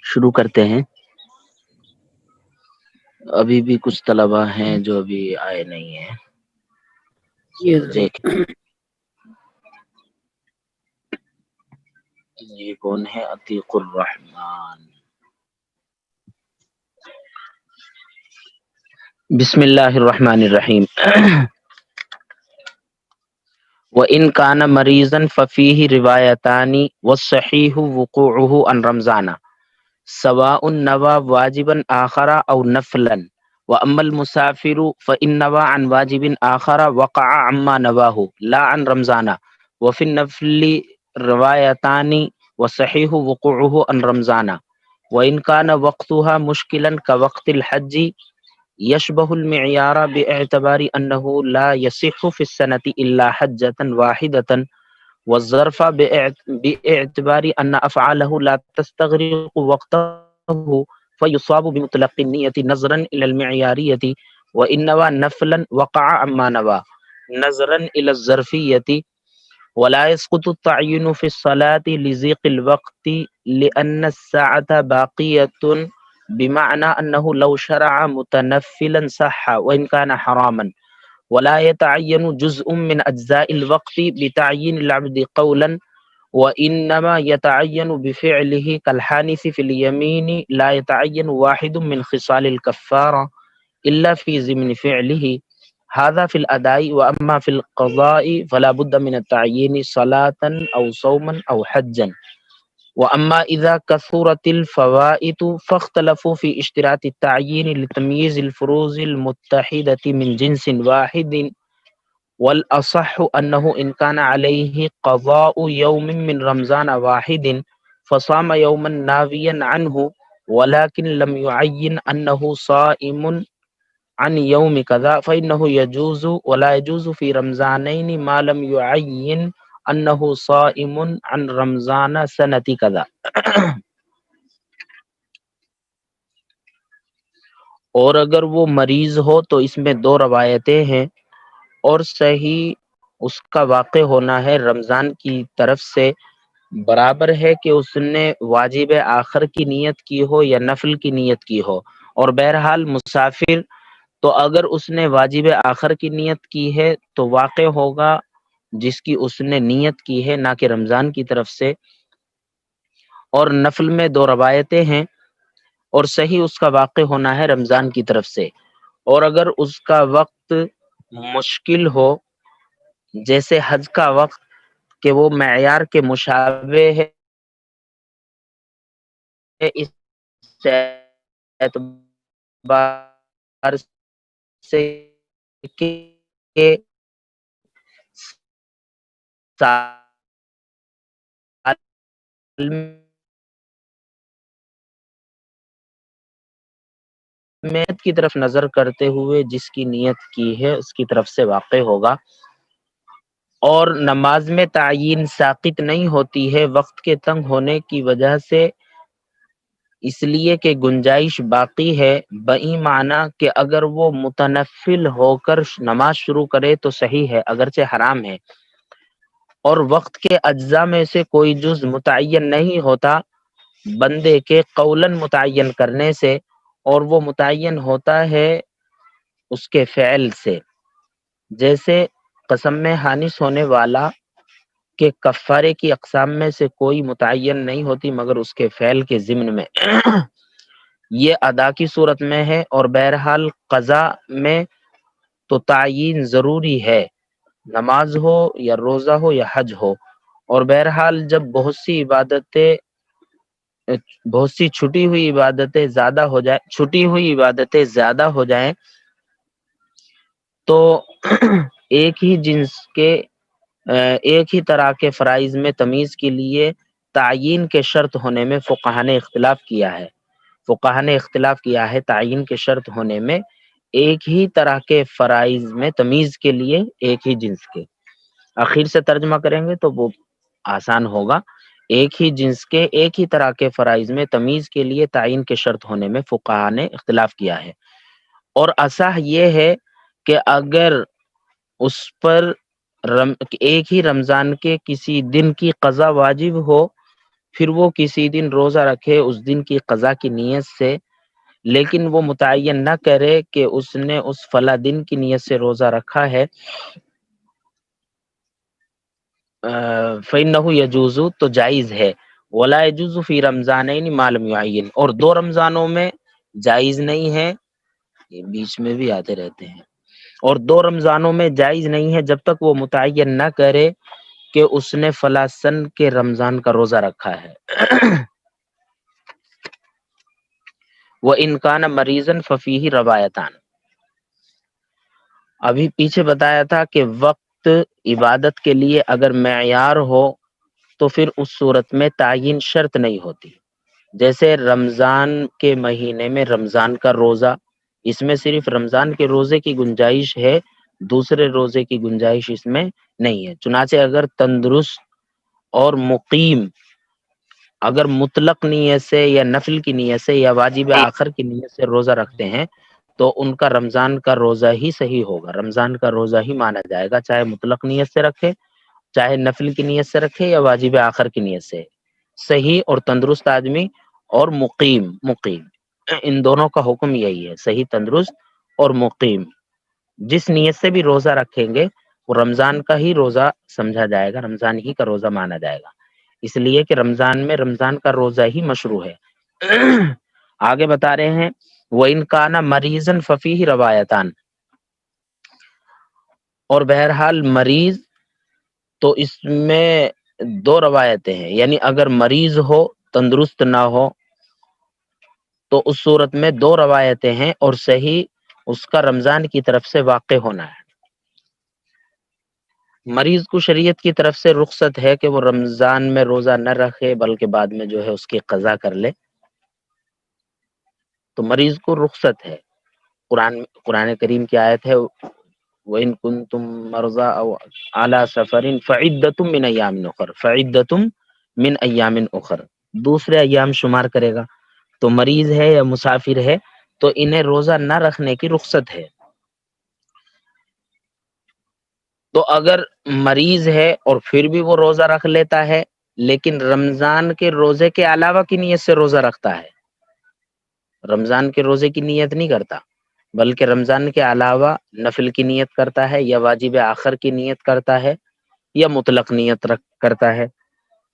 شروع کرتے ہیں۔ ابھی بھی کچھ طلبہ ہیں جو ابھی آئے نہیں ہیں۔ یہ کون ہے؟ عتیق الرحمن۔ بسم اللہ الرحمن الرحیم۔ وَإِنْ كَانَ مَرِيضًا فَفِيهِ رِوَايَتَانِ وَالصَّحِيحُ وُقُوعُهُ عَنْ رمضان سواء نوى واجبا آخر أو نفلا، وأما المسافر فإن نوى عن واجب آخر وقع عما نواه لا عن رمضان، وفي النفل روايتان وصحيح وقوعه عن رمضان، وإن كان وقتها مشكلا كوقت الحج يشبه المعيار باعتبار أنه لا يصح في السنة إلا حجة واحدة، والظرف باعتبار أن أفعاله لا تستغرق وقته فيصاب بمطلق النية نظرا إلى المعيارية، وإن نوى نفلا وقع عما نوى نظرا إلى الظرفية، ولا يسقط التعيين في الصلاة لضيق الوقت لأن الساعة باقية، بمعنى أنه لو شرع متنفلا صح وإن كان حراما، ولا يتعين جزء من أجزاء الوقت بتعيين العبد قولا، وإنما يتعين بفعله كالحانث في اليمين لا يتعين واحد من خصال الكفارة إلا في ضمن فعله، هذا في الأداء، وأما في القضاء فلا بد من التعيين صلاة أو صوما أو حجا، وأما إذا كثرت الفوائد فاختلفوا في اشتراط التعيين لتمييز الفروض المتحدة من جنس واحد، والأصح أنه إن كان عليه قضاء يوم من رمضان واحد فصام يوما ناويا عنه ولكن لم يعين أنه صائم عن يوم كذا فإنه يجوز، ولا يجوز في رمضانين ما لم يعين أنه صائم عن رمضان سنة كذا۔ اور اگر وہ مریض ہو تو اس میں دو روایتیں ہیں، اور صحیح اس کا واقع ہونا ہے رمضان کی طرف سے، برابر ہے کہ اس نے واجب آخر کی نیت کی ہو یا نفل کی نیت کی ہو، اور بہرحال مسافر تو اگر اس نے واجب آخر کی نیت کی ہے تو واقع ہوگا جس کی اس نے نیت کی ہے، نہ کہ رمضان کی طرف سے، اور نفل میں دو روایتیں ہیں، اور صحیح اس کا واقع ہونا ہے رمضان کی طرف سے، اور اگر اس کا وقت مشکل ہو جیسے حج کا وقت کہ وہ معیار کے مشابہ ہے، اس اعتبار سے کہ سال نیت کی طرف نظر کرتے ہوئے جس کی نیت کی ہے اس کی طرف سے واقع ہوگا، اور نماز میں تعیین ساقط نہیں ہوتی ہے وقت کے تنگ ہونے کی وجہ سے، اس لیے کہ گنجائش باقی ہے، بئی معنی کہ اگر وہ متنفل ہو کر نماز شروع کرے تو صحیح ہے اگرچہ حرام ہے، اور وقت کے اجزاء میں سے کوئی جز متعین نہیں ہوتا بندے کے قولاً متعین کرنے سے، اور وہ متعین ہوتا ہے اس کے فعل سے، جیسے قسم میں حانث ہونے والا کہ کفارے کی اقسام میں سے کوئی متعین نہیں ہوتی مگر اس کے فعل کے ضمن میں، یہ ادا کی صورت میں ہے، اور بہرحال قضا میں تو تعیین ضروری ہے، نماز ہو یا روزہ ہو یا حج ہو، اور بہرحال جب بہت سی چھٹی ہوئی عبادتیں زیادہ ہو جائیں تو ایک ہی طرح کے فرائض میں تمیز کے لیے تعیین کے شرط ہونے میں فقہا نے اختلاف کیا ہے تعیین کے شرط ہونے میں ایک ہی طرح کے فرائض میں تمیز کے لیے ایک ہی جنس کے، اخیر سے ترجمہ کریں گے تو وہ آسان ہوگا، ایک ہی جنس کے ایک ہی طرح کے فرائض میں تمیز کے لیے تعیین کے شرط ہونے میں فقہا نے اختلاف کیا ہے، اور اصح یہ ہے کہ اگر اس پر ایک ہی رمضان کے کسی دن کی قضا واجب ہو پھر وہ کسی دن روزہ رکھے اس دن کی قضا کی نیت سے، لیکن وہ متعین نہ کرے کہ اس نے اس فلاں دن کی نیت سے روزہ رکھا ہے، فَإِنَّهُ يَجُوزُ تو جائز ہے، وَلَا يَجُوزُ فِي رَمْضَانَيْنِ مَا لَمْ يُعَيِّنْ اور 2 رمضانوں میں جائز نہیں ہے، یہ بیچ میں بھی آتے رہتے ہیں، اور 2 رمضانوں میں جائز نہیں ہے جب تک وہ متعین نہ کرے کہ اس نے فلاں سن کے رمضان کا روزہ رکھا ہے۔ وَإِنْ كَانَ مَرِيضًا فَفِيهِ روایتان، ابھی پیچھے بتایا تھا کہ وقت عبادت کے لیے اگر معیار ہو تو پھر اس صورت میں تعین شرط نہیں ہوتی، جیسے رمضان کے مہینے میں رمضان کا روزہ، اس میں صرف رمضان کے روزے کی گنجائش ہے، دوسرے روزے کی گنجائش اس میں نہیں ہے، چنانچہ اگر تندرست اور مقیم اگر مطلق نیت سے یا نفل کی نیت سے یا واجب آخر کی نیت سے روزہ رکھتے ہیں تو ان کا رمضان کا روزہ ہی صحیح ہوگا، رمضان کا روزہ ہی مانا جائے گا، چاہے مطلق نیت سے رکھے، چاہے نفل کی نیت سے رکھے یا واجب آخر کی نیت سے، صحیح اور تندرست آدمی اور مقیم ان دونوں کا حکم یہی ہے، صحیح تندرست اور مقیم جس نیت سے بھی روزہ رکھیں گے وہ رمضان کا ہی روزہ سمجھا جائے گا، رمضان ہی کا روزہ مانا جائے گا، اس لیے کہ رمضان میں رمضان کا روزہ ہی مشروع ہے۔ آگے بتا رہے ہیں وَإِنْ كَانَ مَرِيضًا فَفِيهِ روایتان، اور بہرحال مریض تو اس میں 2 روایتیں ہیں، یعنی اگر مریض ہو تندرست نہ ہو تو اس صورت میں 2 روایتیں ہیں، اور صحیح اس کا رمضان کی طرف سے واقع ہونا ہے۔ مریض کو شریعت کی طرف سے رخصت ہے کہ وہ رمضان میں روزہ نہ رکھے بلکہ بعد میں جو ہے اس کی قضا کر لے، تو مریض کو رخصت ہے، قرآن کریم کی آیت ہے وَإِن كُنتُم مَرْضَىٰ أَوْ عَلَىٰ سَفَرٍ فَعِدَّةٌ مِّنْ أَيَّامٍ أُخَرَ، فَعِدَّةٌ مِّنْ أَيَّامٍ أُخَرَ، دوسرے ایام شمار کرے گا، تو مریض ہے یا مسافر ہے تو انہیں روزہ نہ رکھنے کی رخصت ہے۔ تو اگر مریض ہے اور پھر بھی وہ روزہ رکھ لیتا ہے لیکن رمضان کے روزے کے علاوہ کی نیت سے روزہ رکھتا ہے، رمضان کے روزے کی نیت نہیں کرتا بلکہ رمضان کے علاوہ نفل کی نیت کرتا ہے یا واجب آخر کی نیت کرتا ہے یا مطلق نیت کرتا ہے،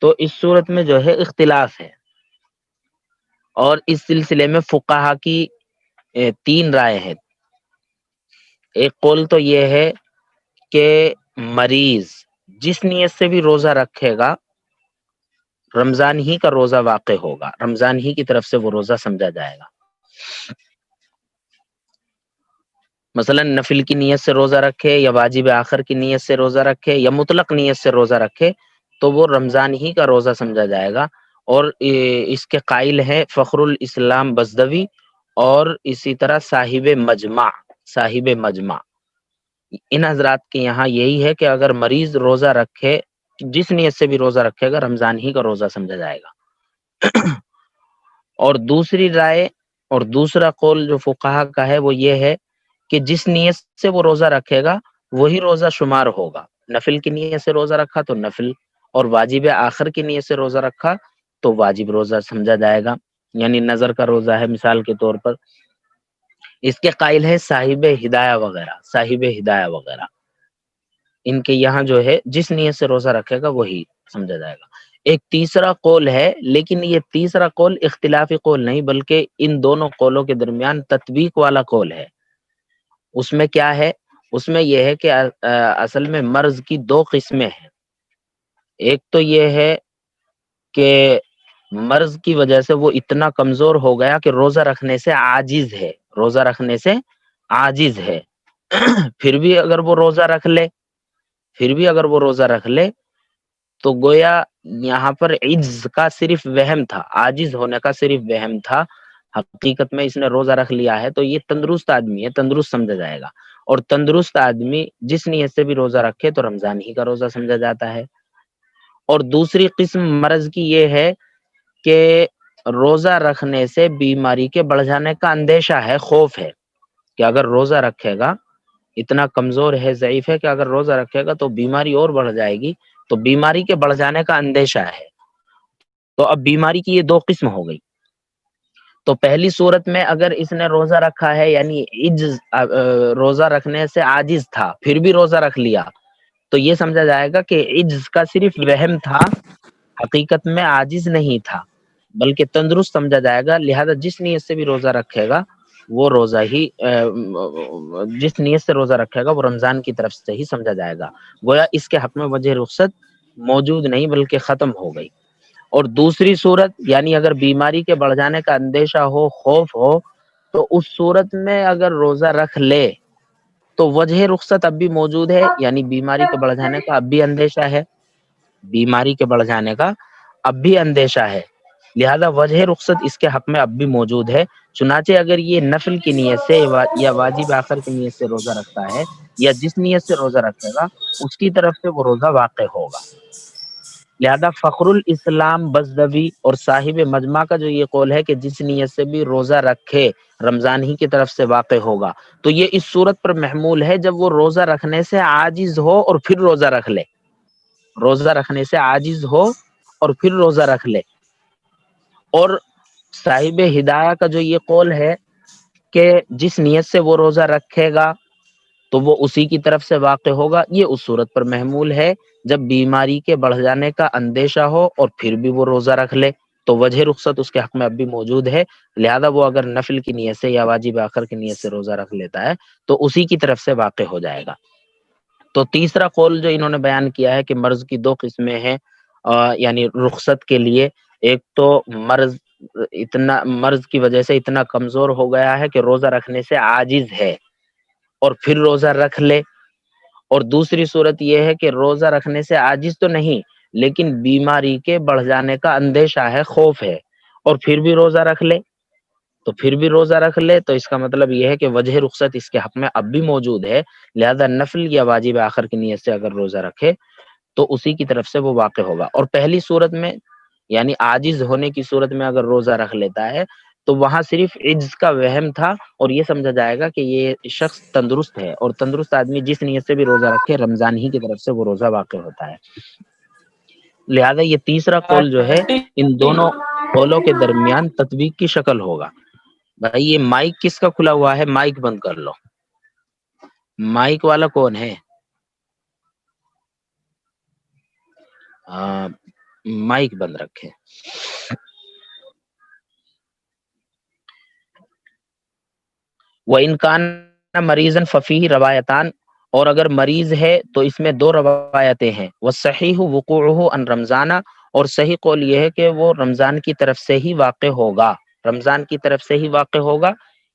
تو اس صورت میں جو ہے اختلاف ہے، اور اس سلسلے میں فقہا کی 3 رائے ہیں۔ ایک قول تو یہ ہے کہ مریض جس نیت سے بھی روزہ رکھے گا رمضان ہی کا روزہ واقع ہوگا، رمضان ہی کی طرف سے وہ روزہ سمجھا جائے گا۔ مثلا نفل کی نیت سے روزہ رکھے یا واجب آخر کی نیت سے روزہ رکھے یا مطلق نیت سے روزہ رکھے تو وہ رمضان ہی کا روزہ سمجھا جائے گا، اور اس کے قائل ہیں فخر الاسلام بزدوی اور اسی طرح صاحب مجمع ان حضرات کے یہاں یہی ہے کہ اگر مریض روزہ رکھے جس نیت سے بھی روزہ رکھے گا رمضان ہی کا روزہ سمجھا جائے گا۔ اور دوسری رائے اور دوسرا قول جو فقہا کا ہے وہ یہ ہے کہ جس نیت سے وہ روزہ رکھے گا وہی روزہ شمار ہوگا، نفل کی نیت سے روزہ رکھا تو نفل، اور واجب آخر کی نیت سے روزہ رکھا تو واجب روزہ سمجھا جائے گا، یعنی نظر کا روزہ ہے مثال کے طور پر۔ اس کے قائل ہے صاحب ہدایہ وغیرہ ان کے یہاں جو ہے جس نیت سے روزہ رکھے گا وہی سمجھا جائے گا۔ ایک تیسرا قول ہے، لیکن یہ تیسرا قول اختلافی قول نہیں بلکہ ان دونوں قولوں کے درمیان تطبیق والا قول ہے۔ اس میں کیا ہے؟ اس میں یہ ہے کہ اصل میں مرض کی 2 قسمیں ہیں، ایک تو یہ ہے کہ مرض کی وجہ سے وہ اتنا کمزور ہو گیا کہ روزہ رکھنے سے عاجز ہے پھر بھی اگر وہ روزہ رکھ لے تو گویا یہاں پر عجز کا صرف وہم تھا، عاجز ہونے کا صرف وہم تھا، حقیقت میں اس نے روزہ رکھ لیا ہے تو یہ تندرست آدمی ہے، تندرست سمجھا جائے گا، اور تندرست آدمی جس نیت سے بھی روزہ رکھے تو رمضان ہی کا روزہ سمجھا جاتا ہے۔ اور دوسری قسم مرض کی یہ ہے کہ روزہ رکھنے سے بیماری کے بڑھ جانے کا اندیشہ ہے، خوف ہے کہ اگر روزہ رکھے گا اتنا کمزور ہے، ضعیف ہے کہ اگر روزہ رکھے گا تو بیماری اور بڑھ جائے گی، تو بیماری کے بڑھ جانے کا اندیشہ ہے، تو اب بیماری کی یہ دو قسم ہو گئی. تو پہلی صورت میں اگر اس نے روزہ رکھا ہے یعنی روزہ رکھنے سے عاجز تھا پھر بھی روزہ رکھ لیا تو یہ سمجھا جائے گا کہ عجز کا صرف وہم تھا، حقیقت میں عاجز نہیں تھا بلکہ تندرست سمجھا جائے گا. لہذا جس نیت سے بھی روزہ رکھے گا وہ روزہ ہی جس نیت سے روزہ رکھے گا وہ رمضان کی طرف سے ہی سمجھا جائے گا. گویا اس کے حق میں وجہ رخصت موجود نہیں بلکہ ختم ہو گئی. اور دوسری صورت یعنی اگر بیماری کے بڑھ جانے کا اندیشہ ہو، خوف ہو، تو اس صورت میں اگر روزہ رکھ لے تو وجہ رخصت اب بھی موجود ہے، یعنی بیماری کے بڑھ جانے کا اب بھی اندیشہ ہے، بیماری کے بڑھ جانے کا اب بھی اندیشہ ہے، لہذا وجہ رخصت اس کے حق میں اب بھی موجود ہے. چنانچہ اگر یہ نفل کی نیت سے یا واجب آخر کی نیت سے روزہ رکھتا ہے یا جس نیت سے روزہ رکھے گا اس کی طرف سے وہ روزہ واقع ہوگا. لہذا فخر الاسلام بزدوی اور صاحب مجمع کا جو یہ قول ہے کہ جس نیت سے بھی روزہ رکھے رمضان ہی کی طرف سے واقع ہوگا، تو یہ اس صورت پر محمول ہے جب وہ روزہ رکھنے سے عاجز ہو اور پھر روزہ رکھ لے، روزہ رکھنے سے عاجز ہو اور پھر روزہ رکھ لے. اور صاحب ہدایہ کا جو یہ قول ہے کہ جس نیت سے وہ روزہ رکھے گا تو وہ اسی کی طرف سے واقع ہوگا، یہ اس صورت پر محمول ہے جب بیماری کے بڑھ جانے کا اندیشہ ہو اور پھر بھی وہ روزہ رکھ لے تو وجہ رخصت اس کے حق میں اب بھی موجود ہے. لہذا وہ اگر نفل کی نیت سے یا واجب آخر کی نیت سے روزہ رکھ لیتا ہے تو اسی کی طرف سے واقع ہو جائے گا. تو تیسرا قول جو انہوں نے بیان کیا ہے کہ مرض کی دو قسمیں ہیں یعنی رخصت کے لیے، ایک تو مرض کی وجہ سے اتنا کمزور ہو گیا ہے کہ روزہ رکھنے سے عاجز ہے اور پھر روزہ رکھ لے، اور دوسری صورت یہ ہے کہ روزہ رکھنے سے عاجز تو نہیں لیکن بیماری کے بڑھ جانے کا اندیشہ ہے، خوف ہے، اور پھر بھی روزہ رکھ لے. تو پھر بھی روزہ رکھ لے تو اس کا مطلب یہ ہے کہ وجہ رخصت اس کے حق میں اب بھی موجود ہے، لہذا نفل یا واجب آخر کی نیت سے اگر روزہ رکھے تو اسی کی طرف سے وہ واقع ہوگا. اور پہلی صورت میں یعنی عاجز ہونے کی صورت میں اگر روزہ رکھ لیتا ہے تو وہاں صرف عجز کا وہم تھا اور یہ سمجھا جائے گا کہ یہ شخص تندرست ہے، اور تندرست آدمی جس نیت سے بھی روزہ رکھے رمضان ہی کی طرف سے وہ روزہ واقع ہوتا ہے. لہذا یہ تیسرا قول جو ہے ان دونوں قولوں کے درمیان تطبیق کی شکل ہوگا. بھائی یہ مائک کس کا کھلا ہوا ہے؟ مائک بند کر لو. مائک والا کون ہے؟ مائک بند رکھے. وَإِنْ كَانَ مَرِيضًا فَفِيهِ روایتان، اور اگر مریض ہے تو اس میں دو روایتیں ہیں. وَالصَّحِيحُ وُقُوعُهُ عَنْ رمضان، اور صحیح قول یہ ہے کہ وہ رمضان کی طرف سے ہی واقع ہوگا، رمضان کی طرف سے ہی واقع ہوگا،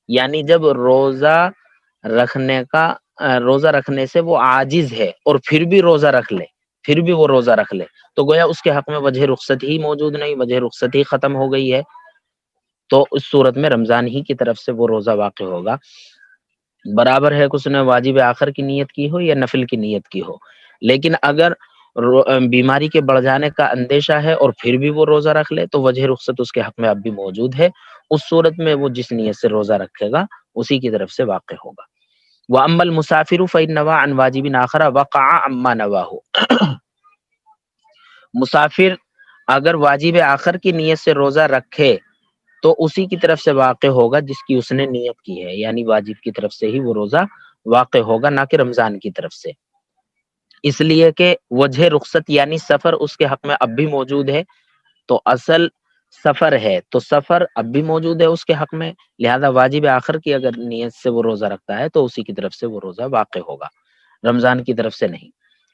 یعنی جب روزہ رکھنے سے وہ عاجز ہے اور پھر بھی روزہ رکھ لے، پھر بھی وہ روزہ رکھ لے تو گویا اس کے حق میں وجہ رخصت ہی موجود نہیں، وجہ رخصت ہی ختم ہو گئی ہے، تو اس صورت میں رمضان ہی کی طرف سے وہ روزہ واقع ہوگا. برابر ہے کہ اس نے واجب آخر کی نیت کی ہو یا نفل کی نیت کی ہو، لیکن اگر بیماری کے بڑھ جانے کا اندیشہ ہے اور پھر بھی وہ روزہ رکھ لے تو وجہ رخصت اس کے حق میں اب بھی موجود ہے، اس صورت میں وہ جس نیت سے روزہ رکھے گا اسی کی طرف سے واقع ہوگا. وَأَمَّا الْمُسَافِرُ فَإِنْ نَوَىٰ عَنْ وَاجِبٍ آخَرَ وَقَعَ عَمَّا نَوَاهُ، مسافر اگر واجب آخر کی نیت سے روزہ رکھے تو اسی کی طرف سے واقع ہوگا جس کی اس نے نیت کی ہے، یعنی واجب کی طرف سے ہی وہ روزہ واقع ہوگا نہ کہ رمضان کی طرف سے، اس لیے کہ وجہ رخصت یعنی سفر اس کے حق میں اب بھی موجود ہے. تو اصل سفر ہے تو سفر اب بھی موجود ہے اس کے حق میں، لہذا واجب آخر کی اگر نیت سے وہ روزہ رکھتا ہے تو اسی کی طرف سے وہ روزہ واقع ہوگا، رمضان کی طرف سے نہیں.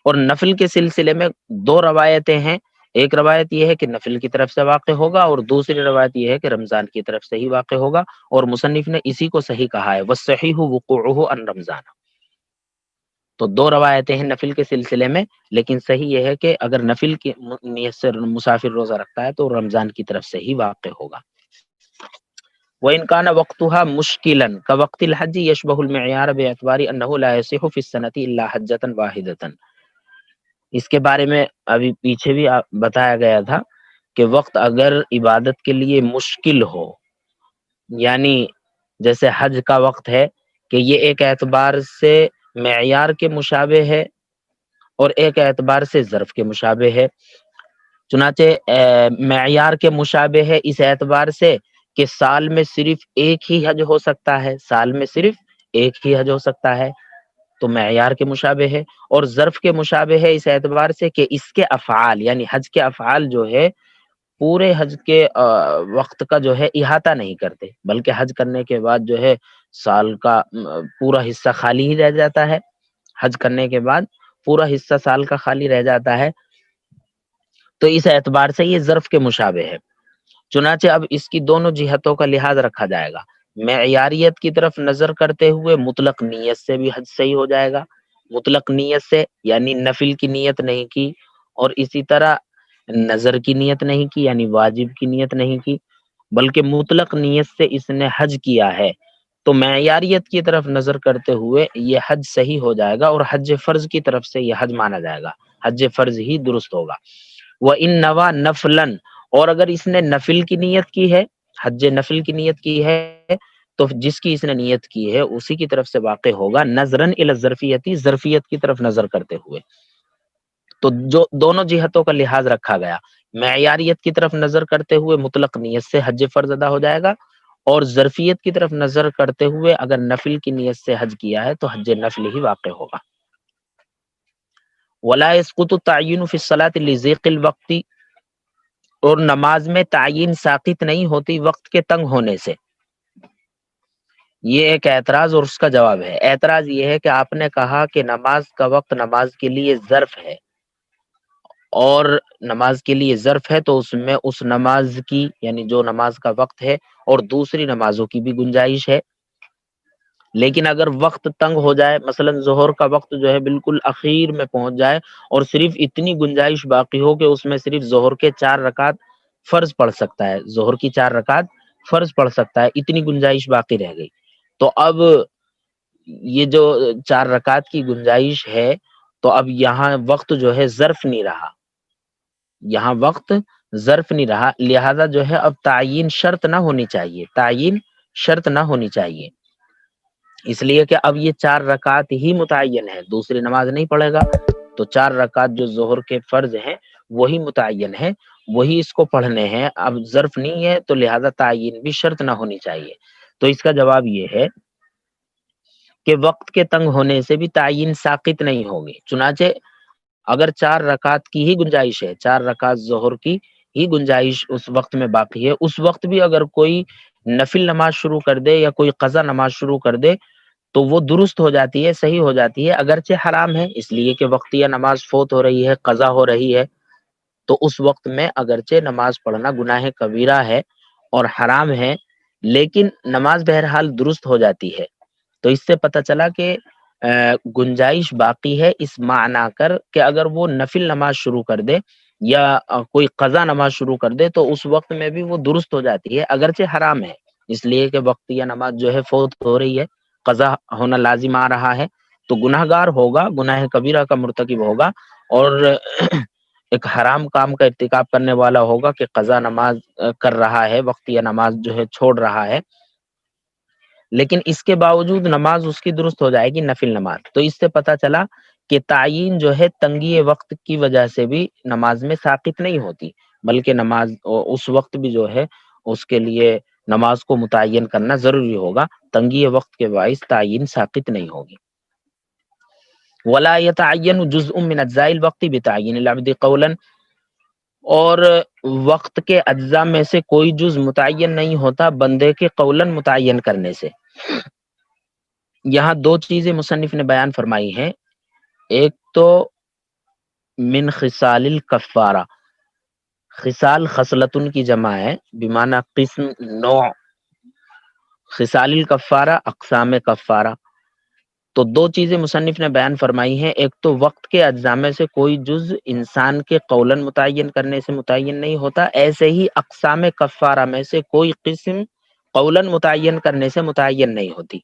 اور نفل کے سلسلے میں دو روایتیں ہیں، ایک روایت یہ ہے کہ نفل کی طرف سے واقع ہوگا اور دوسری روایت یہ ہے کہ رمضان کی طرف سے ہی واقع ہوگا، اور مصنف نے اسی کو صحیح کہا ہے وَالصَّحِيحُ وُقُوعُهُ عَنْ رمضان. تو دو روایتیں ہیں نفل کے سلسلے میں، لیکن صحیح یہ ہے کہ اگر نفل کی نیت سے مسافر روزہ رکھتا ہے تو رمضان کی طرف سے ہی واقع ہوگا. وَإِنْ كَانَ وَقْتُهَا مُشْكِلًا كَوَقْتِ الْحَجِّ يَشْبَهُ الْمِعْيَارَ بِاعْتِبَارِ أَنَّهُ لَا يَصِحُّ فِي السَّنَةِ إِلَّا حَجَّةً وَاحِدَةً. اس کے بارے میں ابھی پیچھے بھی بتایا گیا تھا کہ وقت اگر عبادت کے لیے مشکل ہو، یعنی جیسے حج کا وقت ہے کہ یہ ایک اعتبار سے معیار کے مشابہ ہے اور ایک اعتبار سے ظرف کے مشابہ ہے، چنانچہ معیار کے مشابہ ہے اس اعتبار سے کہ سال میں صرف ایک ہی حج ہو سکتا ہے، سال میں صرف ایک ہی حج ہو سکتا ہے، تو معیار کے مشابہ ہے، اور ظرف کے مشابہ ہے اس اعتبار سے کہ اس کے افعال یعنی حج کے افعال جو ہے پورے حج کے وقت کا جو ہے احاطہ نہیں کرتے، بلکہ حج کرنے کے بعد جو ہے سال کا پورا حصہ خالی ہی رہ جاتا ہے، حج کرنے کے بعد پورا حصہ سال کا خالی رہ جاتا ہے، تو اس اعتبار سے یہ ظرف کے مشابہ ہے۔ چنانچہ اب اس کی دونوں جہتوں کا لحاظ رکھا جائے گا، معیاریت کی طرف نظر کرتے ہوئے مطلق نیت سے بھی حج صحیح ہو جائے گا، مطلق نیت سے یعنی نفل کی نیت نہیں کی، اور اسی طرح نظر کی نیت نہیں کی یعنی واجب کی نیت نہیں کی، بلکہ مطلق نیت سے اس نے حج کیا ہے، تو معیاریت کی طرف نظر کرتے ہوئے یہ حج صحیح ہو جائے گا، اور حج فرض کی طرف سے یہ حج مانا جائے گا، حج فرض ہی درست ہوگا۔ وَإِن نَوَى نَفْلًا، اور اگر اس نے نفل کی نیت کی ہے، حج نفل کی نیت کی ہے، تو جس کی اس نے نیت کی ہے اسی کی طرف سے واقع ہوگا، نظراً الی الظرفیتی، ظرفیت کی طرف نظر کرتے ہوئے۔ تو جو دونوں جہتوں کا لحاظ رکھا گیا، معیاریت کی طرف نظر کرتے ہوئے مطلق نیت سے حج فرض ادا ہو جائے گا، اور ظرفیت کی طرف نظر کرتے ہوئے اگر نفل کی نیت سے حج کیا ہے تو حج نفل ہی واقع ہوگا۔ وَلَا يَسْقُطُ التَّعْيِينُ فِي الصَّلَاةِ لِضِيقِ الْوَقْتِ، اور نماز میں تعیین ساقط نہیں ہوتی وقت کے تنگ ہونے سے۔ یہ ایک اعتراض اور اس کا جواب ہے۔ اعتراض یہ ہے کہ آپ نے کہا کہ نماز کا وقت نماز کے لیے ظرف ہے، اور نماز کے لیے ظرف ہے تو اس میں اس نماز کی یعنی جو نماز کا وقت ہے اور دوسری نمازوں کی بھی گنجائش ہے، لیکن اگر وقت تنگ ہو جائے، مثلا ظہر کا وقت جو ہے بالکل اخیر میں پہنچ جائے اور صرف اتنی گنجائش باقی ہو کہ اس میں صرف ظہر کے 4 رکعت فرض پڑھ سکتا ہے، ظہر کی 4 رکعت فرض پڑھ سکتا ہے، اتنی گنجائش باقی رہ گئی، تو اب یہ جو 4 رکعت کی گنجائش ہے تو اب یہاں وقت جو ہے ظرف نہیں رہا، یہاں وقت ظرف نہیں رہا، لہذا جو ہے اب تعیین شرط نہ ہونی چاہیے، تعیین شرط نہ ہونی چاہیے، اس لیے کہ اب یہ 4 رکعت ہی متعین ہے، دوسری نماز نہیں پڑھے گا، تو 4 رکعت جو ظہر کے فرض ہیں وہی متعین ہے، وہی اس کو پڑھنے ہیں، اب ظرف نہیں ہے تو لہذا تعیین بھی شرط نہ ہونی چاہیے۔ تو اس کا جواب یہ ہے کہ وقت کے تنگ ہونے سے بھی تعیین ساقط نہیں ہوگی، چنانچہ اگر 4 رکعت کی ہی گنجائش ہے، 4 رکعت ظہر کی ہی گنجائش اس وقت میں باقی ہے، اس وقت بھی اگر کوئی نفل نماز شروع کر دے یا کوئی قضا نماز شروع کر دے تو وہ درست ہو جاتی ہے، صحیح ہو جاتی ہے، اگرچہ حرام ہے اس لیے کہ وقتیہ نماز فوت ہو رہی ہے، قضا ہو رہی ہے، تو اس وقت میں اگرچہ نماز پڑھنا گناہ کبیرہ ہے اور حرام ہے، لیکن نماز بہرحال درست ہو جاتی ہے۔ تو اس سے پتہ چلا کہ گنجائش باقی ہے اس معنی کر کہ اگر وہ نفل نماز شروع کر دے یا کوئی قضا نماز شروع کر دے تو اس وقت میں بھی وہ درست ہو جاتی ہے، اگرچہ حرام ہے اس لیے کہ وقتیہ نماز جو ہے فوت ہو رہی ہے، قضا ہونا لازم آ رہا ہے، تو گناہ گار ہوگا، گناہ کبیرہ کا مرتکب ہوگا، اور ایک حرام کام کا ارتکاب کرنے والا ہوگا کہ قضا نماز کر رہا ہے، وقتیہ نماز جو ہے چھوڑ رہا ہے، لیکن اس کے باوجود نماز اس کی درست ہو جائے گی، نفل نماز۔ تو اس سے پتہ چلا کہ تعیین جو ہے تنگی وقت کی وجہ سے بھی نماز میں ساقط نہیں ہوتی، بلکہ نماز اس وقت بھی جو ہے اس کے لیے نماز کو متعین کرنا ضروری ہوگا، تنگی وقت کے باعث تعیین ساقط نہیں ہوگی۔ ولا يتعین جزء من اجزاء الوقت بتعین العبد قولا، اور وقت کے اجزاء میں سے کوئی جز متعین نہیں ہوتا بندے کے قولاً متعین کرنے سے۔ یہاں 2 چیزیں مصنف نے بیان فرمائی ہیں، ایک تو من خصال الکفارہ، خصال خصلتن کی جمع ہے بمعنی قسم، نوع، خصال الکفارہ اقسام کفارہ، تو 2 چیزیں مصنف نے بیان فرمائی ہیں، ایک تو وقت کے اجزاء میں سے کوئی جز انسان کے قولاً متعین کرنے سے متعین نہیں ہوتا، ایسے ہی اقسام کفارہ میں سے کوئی قسم قولاً متعین کرنے سے متعین نہیں ہوتی۔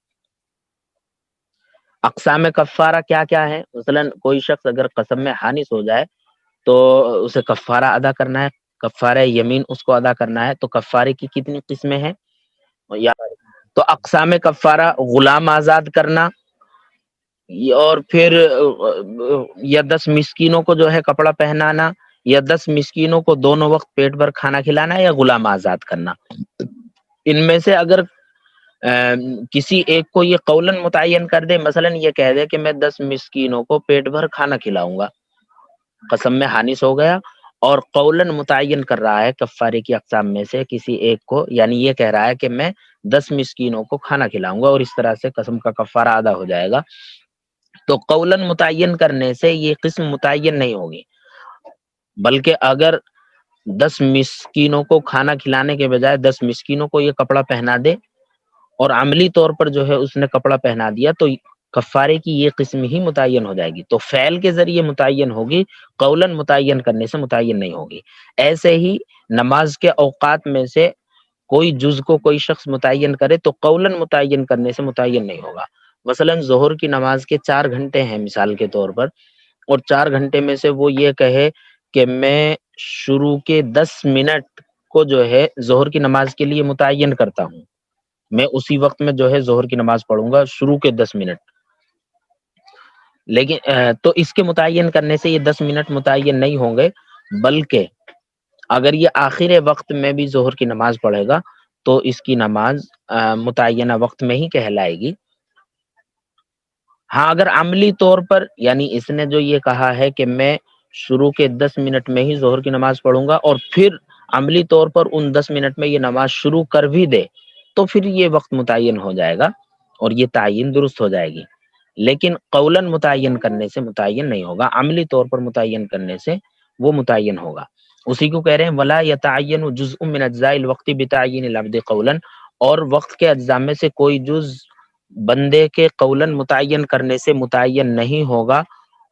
اقسام کفارہ کیا کیا ہے؟ مثلا کوئی شخص اگر قسم میں حانث ہو جائے تو اسے کفارہ ادا کرنا ہے، کفارہ یمین اس کو ادا کرنا ہے، تو کفارے کی کتنی قسمیں ہیں؟ یا تو اقسام کفارہ غلام آزاد کرنا، اور پھر یا 10 مسکینوں کو جو ہے کپڑا پہنانا، یا 10 مسکینوں کو دونوں وقت پیٹ بھر کھانا کھلانا یا غلام آزاد کرنا. ان میں سے اگر کسی ایک کو یہ قولاً متعین کر دے، مثلا یہ کہہ دے کہ میں 10 مسکینوں کو پیٹ بھر کھانا کھلاؤں گا، قسم میں حانث ہو گیا، اور قولاً متعین کر رہا ہے کفارے کی اقسام میں سے کسی ایک کو، یعنی یہ کہہ رہا ہے کہ میں 10 مسکینوں کو کھانا کھلاؤں گا، اور اس طرح سے قسم کا کفارہ ادا ہو جائے گا. تو قولاً متعین کرنے سے یہ قسم متعین نہیں ہوگی، بلکہ اگر 10 مسکینوں کو کھانا کھلانے کے بجائے 10 مسکینوں کو یہ کپڑا پہنا دے اور عملی طور پر جو ہے اس نے کپڑا پہنا دیا، تو کفارے کی یہ قسم ہی متعین ہو جائے گی. تو فعل کے ذریعے متعین ہوگی، قولاً متعین کرنے سے متعین نہیں ہوگی. ایسے ہی نماز کے اوقات میں سے کوئی جز کو کوئی شخص متعین کرے تو قولاً متعین کرنے سے متعین نہیں ہوگا. مثلا ظہر کی نماز کے 4 گھنٹے ہیں مثال کے طور پر، اور 4 گھنٹے میں سے وہ یہ کہے کہ میں شروع کے 10 منٹ کو جو ہے ظہر کی نماز کے لیے متعین کرتا ہوں، میں اسی وقت میں جو ہے ظہر کی نماز پڑھوں گا شروع کے 10 منٹ. لیکن تو اس کے متعین کرنے سے یہ 10 منٹ متعین نہیں ہوں گے، بلکہ اگر یہ آخر وقت میں بھی ظہر کی نماز پڑھے گا تو اس کی نماز متعینہ وقت میں ہی کہلائے گی. ہاں اگر عملی طور پر، یعنی اس نے جو یہ کہا ہے کہ میں شروع کے 10 منٹ میں ہی ظہر کی نماز پڑھوں گا، اور پھر عملی طور پر ان 10 منٹ میں یہ نماز شروع کر بھی دے، تو پھر یہ وقت متعین ہو جائے گا اور یہ تعین درست ہو جائے گی. لیکن قولاً متعین کرنے سے متعین نہیں ہوگا، عملی طور پر متعین کرنے سے وہ متعین ہوگا. اسی کو کہہ رہے ہیں ولا یتعین جزء من اجزاء الوقت بتعین العبد قولا، اور وقت کے اجزاء میں سے کوئی جز بندے کے قولاً متعین کرنے سے متعین نہیں ہوگا،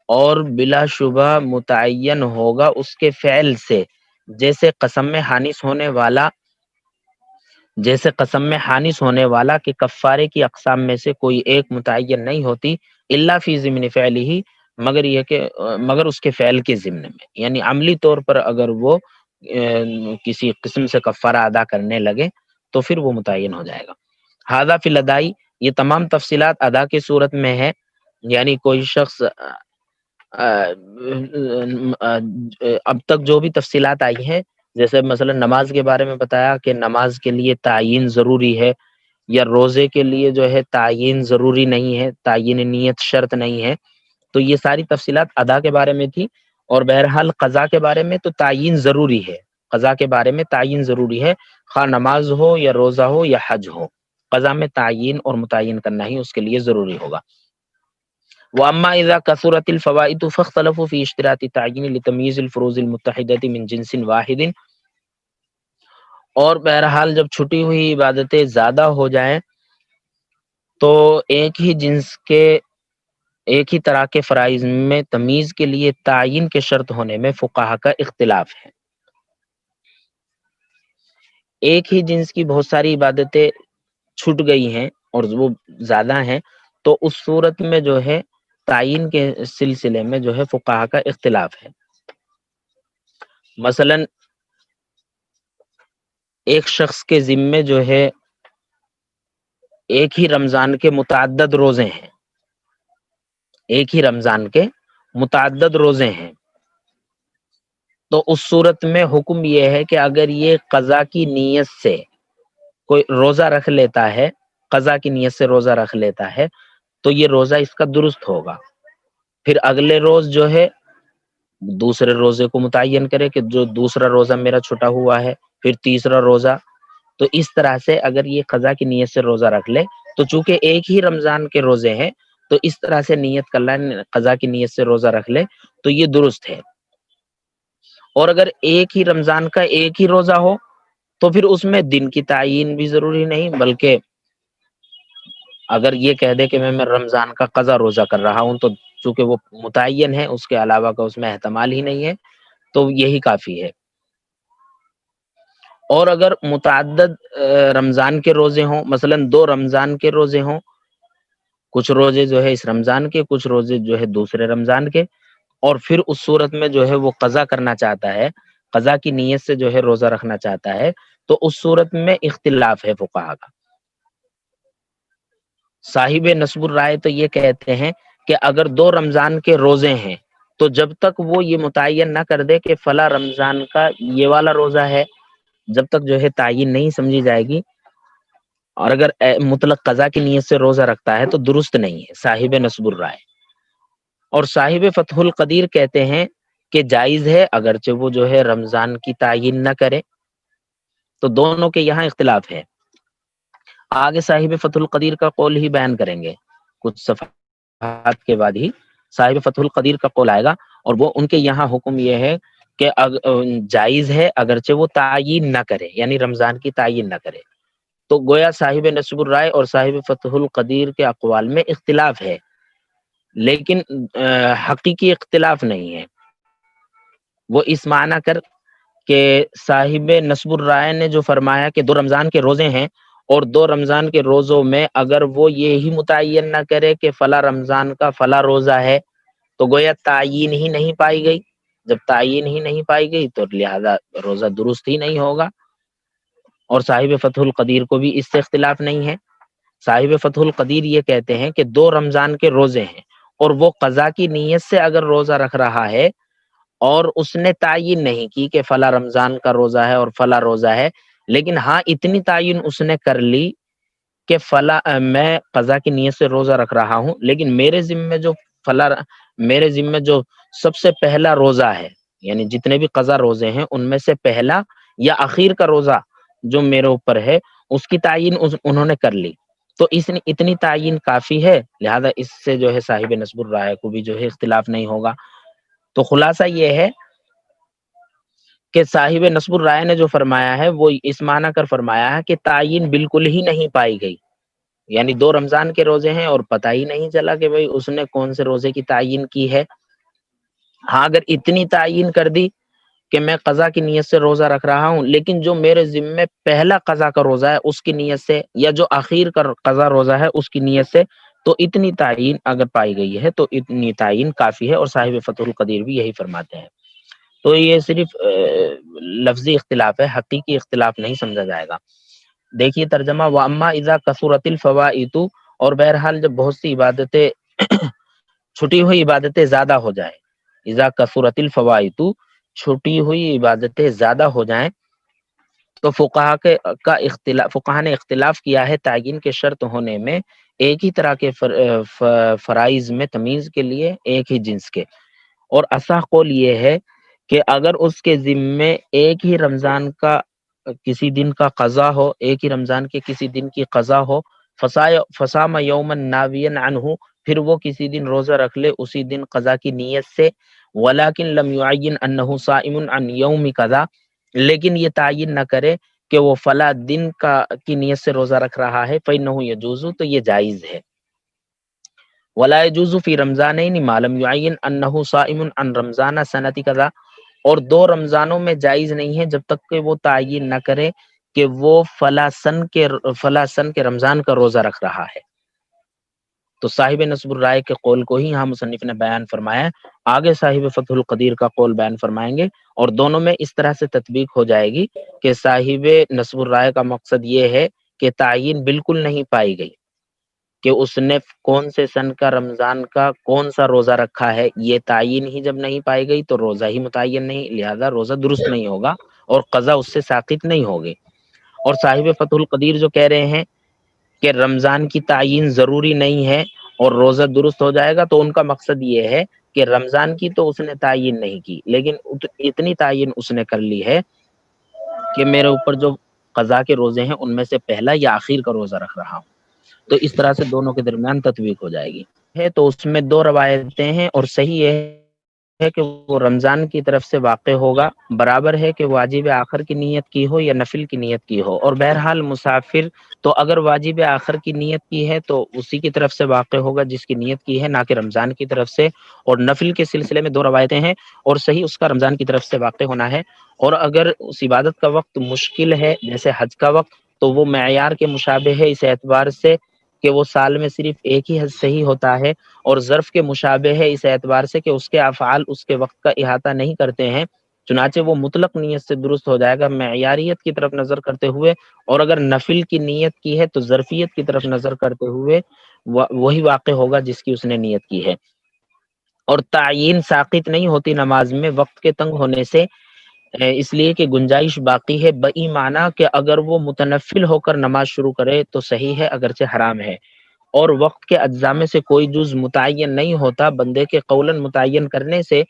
اور بلا شبہ متعین ہوگا اس کے فعل سے. جیسے قسم میں حانث ہونے والا کہ کفارے کی اقسام میں سے کوئی ایک متعین نہیں ہوتی الا فی ضمن فعلہ، مگر یہ کہ مگر اس کے فعل کے ضمن میں، یعنی عملی طور پر اگر وہ کسی قسم سے کفارہ ادا کرنے لگے تو پھر وہ متعین ہو جائے گا. ھذا فی الادائی، یہ تمام تفصیلات ادا کی صورت میں ہے، یعنی کوئی شخص اب تک جو بھی تفصیلات آئی ہیں، جیسے مثلا نماز کے بارے میں بتایا کہ نماز کے لیے تعیین ضروری ہے، یا روزے کے لیے جو ہے تعیین ضروری نہیں ہے، تعیین نیت شرط نہیں ہے، تو یہ ساری تفصیلات ادا کے بارے میں تھی. اور بہرحال قضا کے بارے میں تو تعیین ضروری ہے، قضا کے بارے میں تعیین ضروری ہے، خواہ نماز ہو یا روزہ ہو یا حج ہو، قضا میں تعیین اور متعین کرنا ہی اس کے لیے ضروری ہوگا. واما اذا كثرت الفوائد فاختلفوا في اشتراط التعيين لتمييز الفروض المتحدة من جنس واحد، اور بہرحال جب چھٹی ہوئی عبادتیں زیادہ ہو جائیں تو ایک ہی جنس کے ایک ہی طرح کے فرائض میں تمیز کے لیے تعین کے شرط ہونے میں فقہا کا اختلاف ہے. ایک ہی جنس کی بہت ساری عبادتیں چھوٹ گئی ہیں اور وہ زیادہ ہیں، تو اس صورت میں جو ہے تعین کے سلسلے میں جو ہے فقہا کا اختلاف ہے. مثلا ایک شخص کے ذمے جو ہے ایک ہی رمضان کے متعدد روزے ہیں، ایک ہی رمضان کے متعدد روزے ہیں، تو اس صورت میں حکم یہ ہے کہ اگر یہ قضا کی نیت سے کوئی روزہ رکھ لیتا ہے، قضا کی نیت سے روزہ رکھ لیتا ہے، تو یہ روزہ اس کا درست ہوگا. پھر اگلے روز جو ہے دوسرے روزے کو متعین کرے کہ جو دوسرا روزہ میرا چھٹا ہوا ہے، پھر تیسرا روزہ. تو اس طرح سے اگر یہ قضا کی نیت سے روزہ رکھ لے تو چونکہ ایک ہی رمضان کے روزے ہیں، تو اس طرح سے نیت کر لے، قضا کی نیت سے روزہ رکھ لے تو یہ درست ہے. اور اگر ایک ہی رمضان کا ایک ہی روزہ ہو تو پھر اس میں دن کی تعین بھی ضروری نہیں، بلکہ اگر یہ کہہ دے کہ میں رمضان کا قضا روزہ کر رہا ہوں، تو چونکہ وہ متعین ہے، اس کے علاوہ کا اس میں احتمال ہی نہیں ہے، تو یہی کافی ہے. اور اگر متعدد رمضان کے روزے ہوں، مثلا 2 رمضان کے روزے ہوں، کچھ روزے جو ہے اس رمضان کے، کچھ روزے جو ہے دوسرے رمضان کے، اور پھر اس صورت میں جو ہے وہ قضا کرنا چاہتا ہے، قضا کی نیت سے جو ہے روزہ رکھنا چاہتا ہے، تو اس صورت میں اختلاف ہے فقہا کا. صاحب نصب الرائے تو یہ کہتے ہیں کہ اگر 2 رمضان کے روزے ہیں تو جب تک وہ یہ متعین نہ کر دے کہ فلاں رمضان کا یہ والا روزہ ہے، جب تک جو ہے تعین نہیں سمجھی جائے گی، اور اگر مطلق قضا کی نیت سے روزہ رکھتا ہے تو درست نہیں ہے صاحب نصب الرائے۔ اور صاحب فتح القدیر کہتے ہیں کہ جائز ہے اگرچہ وہ جو ہے رمضان کی تعین نہ کرے۔ تو دونوں کے یہاں اختلاف ہے۔ آگے صاحب فتح القدیر کا قول ہی بیان کریں گے، کچھ صفحات کے بعد ہی صاحب فتح القدیر کا قول آئے گا، اور وہ ان کے یہاں حکم یہ ہے کہ جائز ہے اگرچہ وہ تعین نہ کرے، یعنی رمضان کی تعین نہ کرے۔ تو گویا صاحب نصب الرائے اور صاحب فتح القدیر کے اقوال میں اختلاف ہے، لیکن حقیقی اختلاف نہیں ہے۔ وہ اس معنی کر کہ صاحب نصب الرائے نے جو فرمایا کہ 2 رمضان کے روزے ہیں، اور 2 رمضان کے روزوں میں اگر وہ یہی متعین نہ کرے کہ فلاں رمضان کا فلاں روزہ ہے، تو گویا تعین ہی نہیں پائی گئی۔ جب تعین ہی نہیں پائی گئی تو لہذا روزہ درست ہی نہیں ہوگا۔ اور صاحب فتح القدیر کو بھی اس سے اختلاف نہیں ہے۔ صاحب فتح القدیر یہ کہتے ہیں کہ 2 رمضان کے روزے ہیں، اور وہ قضا کی نیت سے اگر روزہ رکھ رہا ہے اور اس نے تعین نہیں کی کہ فلاں رمضان کا روزہ ہے اور فلاں روزہ ہے، لیکن ہاں اتنی تعین اس نے کر لی کہ فلاں میں قضا کی نیت سے روزہ رکھ رہا ہوں، لیکن میرے ذمہ جو سب سے پہلا روزہ ہے، یعنی جتنے بھی قضا روزے ہیں ان میں سے پہلا یا اخیر کا روزہ جو میرے اوپر ہے، اس کی تعین انہوں نے کر لی، تو اتنی تعین کافی ہے، لہذا اس سے جو ہے صاحب نصب الرائے کو بھی جو ہے اختلاف نہیں ہوگا۔ تو خلاصہ یہ ہے کہ صاحب نصب الرائے نے جو فرمایا ہے وہ اس معنی کر فرمایا ہے کہ تعین بالکل ہی نہیں پائی گئی، یعنی 2 رمضان کے روزے ہیں اور پتہ ہی نہیں چلا کہ بھئی اس نے کون سے روزے کی تعین کی ہے۔ ہاں اگر اتنی تعین کر دی کہ میں قضا کی نیت سے روزہ رکھ رہا ہوں، لیکن جو میرے ذمے پہلا قضا کا روزہ ہے اس کی نیت سے، یا جو آخر کا قضا روزہ ہے اس کی نیت سے، تو اتنی تعین اگر پائی گئی ہے تو اتنی تعین کافی ہے، اور صاحب فتح القدیر بھی یہی فرماتے ہیں۔ تو یہ صرف لفظی اختلاف ہے، حقیقی اختلاف نہیں سمجھا جائے گا۔ دیکھیے ترجمہ، وَأَمَّا إِذَا كَثُرَتِ الْفَوَائِدُ، اور بہرحال جب بہت سی عبادتیں چھٹی ہوئی عبادتیں زیادہ ہو جائیں، اذا کثرت الفوائد، چھٹی ہوئی عبادتیں زیادہ ہو جائیں، تو فقہا نے اختلاف کیا ہے تعین کے شرط ہونے میں ایک ہی طرح کے فرائض میں تمیز کے لیے ایک ہی جنس کے۔ اور اصح قول یہ ہے کہ اگر اس کے ذمے ایک ہی رمضان کا کسی دن کا قضا ہو، ایک ہی رمضان کے کسی دن کی قضا ہو، فصام یوما ناویا عنہ، پھر وہ کسی دن روزہ رکھ لے اسی دن قضا کی نیت سے، ولیکن لم یعین انہ صائم عن یوم قضا، لیکن یہ تعین نہ کرے کہ وہ فلاں دن کی نیت سے روزہ رکھ رہا ہے، فإنہ یجوز، تو یہ جائز ہے۔ ولا يجوز فی رمضانین ما لم یعین انہ صائم عن رمضان سنۃ قضا، اور 2 رمضانوں میں جائز نہیں ہے جب تک کہ وہ تعین نہ کرے کہ وہ فلاں سن کے رمضان کا روزہ رکھ رہا ہے۔ تو صاحب نصب الرائے کے قول کو ہی یہاں مصنف نے بیان فرمایا، آگے صاحب فتح القدیر کا قول بیان فرمائیں گے، اور دونوں میں اس طرح سے تطبیق ہو جائے گی کہ صاحب نصب الرائے کا مقصد یہ ہے کہ تعین بالکل نہیں پائی گئی کہ اس نے کون سے سن کا رمضان کا کون سا روزہ رکھا ہے، یہ تعین ہی جب نہیں پائی گئی تو روزہ ہی متعین نہیں، لہذا روزہ درست نہیں ہوگا اور قضا اس سے ساقط نہیں ہوگی۔ اور صاحب فتح القدیر جو کہہ رہے ہیں کہ رمضان کی تعین ضروری نہیں ہے اور روزہ درست ہو جائے گا، تو ان کا مقصد یہ ہے کہ رمضان کی تو اس نے تعین نہیں کی، لیکن اتنی تعین اس نے کر لی ہے کہ میرے اوپر جو قضا کے روزے ہیں ان میں سے پہلا یا آخر کا روزہ رکھ رہا ہوں، تو اس طرح سے دونوں کے درمیان تطبیق ہو جائے گی ہے۔ تو اس میں 2 روایتیں ہیں، اور صحیح یہ ہے کہ وہ رمضان کی طرف سے واقع ہوگا، برابر ہے کہ واجب آخر کی نیت کی ہو یا نفل کی نیت کی ہو۔ اور بہرحال مسافر تو اگر واجب آخر کی نیت کی ہے تو اسی کی طرف سے واقع ہوگا جس کی نیت کی ہے، نہ کہ رمضان کی طرف سے۔ اور نفل کے سلسلے میں 2 روایتیں ہیں، اور صحیح اس کا رمضان کی طرف سے واقع ہونا ہے۔ اور اگر اس عبادت کا وقت مشکل ہے جیسے حج کا وقت، تو وہ معیار کے مشابہ ہے اس اعتبار سے کہ وہ سال میں صرف ایک ہی حج صحیح ہوتا ہے، اور ظرف کے مشابہ ہے اس اعتبار سے کہ اس کے افعال اس کے وقت کا احاطہ نہیں کرتے ہیں، چنانچہ وہ مطلق نیت سے درست ہو جائے گا معیاریت کی طرف نظر کرتے ہوئے۔ اور اگر نفل کی نیت کی ہے تو ظرفیت کی طرف نظر کرتے ہوئے وہی واقع ہوگا جس کی اس نے نیت کی ہے۔ اور تعیین ساقط نہیں ہوتی نماز میں وقت کے تنگ ہونے سے، اس لیے کہ گنجائش باقی ہے، بئی معنی کہ اگر وہ متنفل ہو کر نماز شروع کرے تو صحیح ہے اگرچہ حرام ہے، اور وقت کے اجزاء میں سے کوئی جز متعین نہیں ہوتا بندے کے قولاً متعین کرنے سے،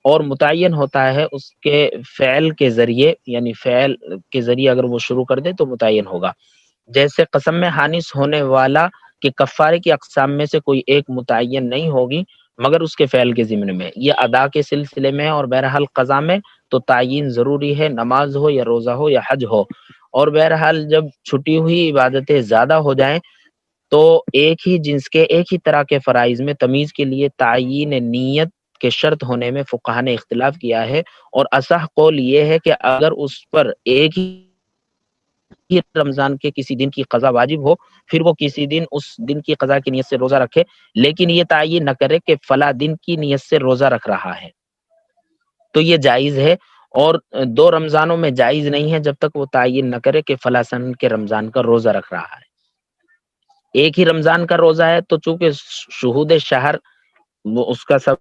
اور متعین ہوتا ہے اس کے فعل کے ذریعے، یعنی فعل کے ذریعے اگر وہ شروع کر دے تو متعین ہوگا۔ جیسے قسم میں حانث ہونے والا کہ کفارے کی اقسام میں سے کوئی ایک متعین نہیں ہوگی مگر اس کے فعل کے ضمن میں، یہ ادا کے سلسلے میں، اور بہرحال قضا میں تو تعیین ضروری ہے، نماز ہو یا روزہ ہو یا حج ہو۔ اور بہرحال جب چھٹی ہوئی عبادتیں زیادہ ہو جائیں تو ایک ہی جنس کے ایک ہی طرح کے فرائض میں تمیز کے لیے تعیین نیت کے شرط ہونے میں فقہا نے اختلاف کیا ہے، اور اصح قول یہ ہے کہ اگر اس پر ایک ہی رمضان کے کسی دن کی قضا واجب ہو، پھر وہ کسی دن اس دن کی قضا کی نیت سے روزہ رکھے، لیکن یہ تعین نہ کرے کہ فلاں دن کی نیت سے روزہ رکھ رہا ہے، تو یہ جائز ہے۔ اور دو رمضانوں میں جائز نہیں ہے جب تک وہ تعین نہ کرے کہ فلاں سن کے رمضان کا روزہ رکھ رہا ہے۔ ایک ہی رمضان کا روزہ ہے تو چونکہ شہود شہر وہ اس کا سب